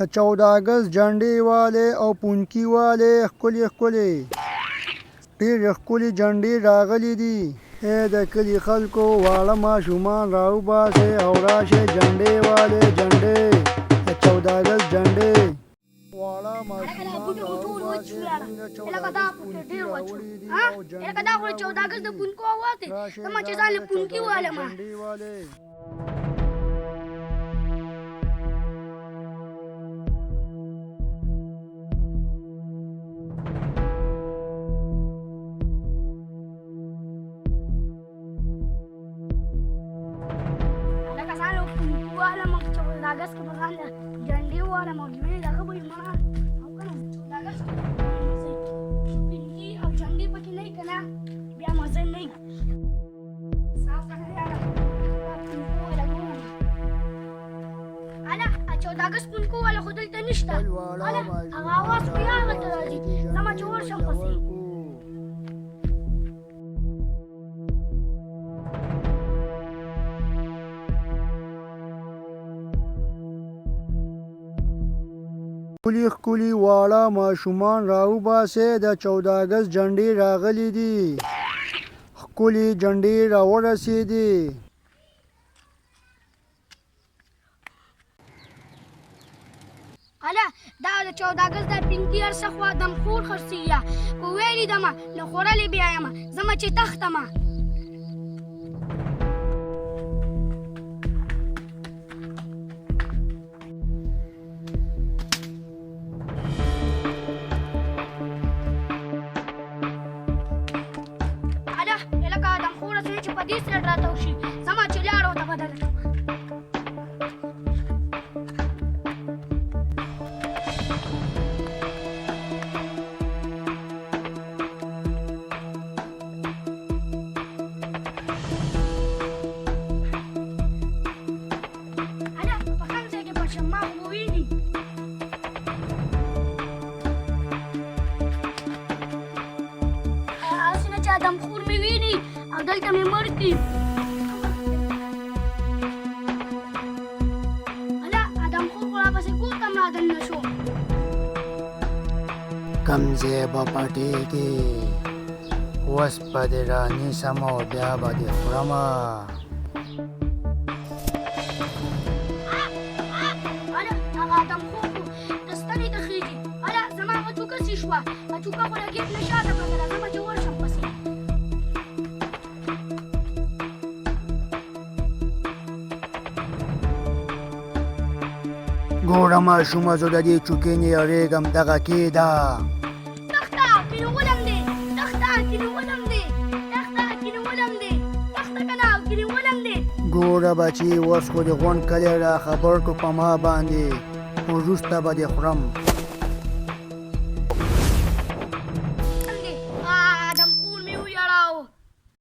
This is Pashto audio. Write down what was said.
14 اګست جنډې والے او پونکي والے ښکلې ښکلې ډېر ښکلې جنډې راغلي دي. ای د کلي خلکو واړه ماشومان راوباسئ او راشئ جنډې والے جنډې د 14 اګست جنډې واړه ماشومان راوباسئ. څنګه 14 اګست پونکي راوړي دي او دا خو 14 اګست د پونکو اواز دی. زما چې ځان له پونکي والم جنډې والے اګست کې بغان جنډې والم او جمعې دغه به یې مړه او که نه 14 اګست کې پنکي او جنډې پکې نه وي که نه بیا مزه نه وي. صافه نه یاره دا پنکو والا ګورم هله 14 اګست پنکو والا خو دلته نشته. هله هغه اواز خو یې هغلته راځي. زما چې ورشم پسې ښکلي ښکلي واړه ماشومان راوباسئ د 14 اګست جنډې راغلي دي. ښکلې جنډې راورسېدې. هله دا د 14 اګست د پنکي هر څه خوا دمخور خرڅېږي خو ویلې دمه له خوړلې بیا یم ځمه چې تختمه. دې سره راته وشي زما چې لاړو ته بدله کړم. هله په کوم ځای کې پټ شم ما خو وویني. هسې نه چې ادمخور مې ویني او دلته مې مړ کړي. هله ادمخور خو راپسې کور ته مړه دننه شو. کم ځای به پټېږي اوس به دې رانیسم او بیا به دې خورمه. هله هغه ادمخور خو د ستنې ته خېږي. هله زما هغه چوکه سي شوه. هغه چوکه خو له ګېټ نه شاته کړله زما چې ورشم پسې. ګوره ماشومه زه د دې چوکۍ نه یارېږم دغه کېده. تخته کېنولم دی تخته کېنولم دی تخته کېنولم دی تخته که نه کېنولم دی. ګوره بچي اوس خو دې غونډ کلی را خبر کړو په ما باندې وروسته به دې خورم.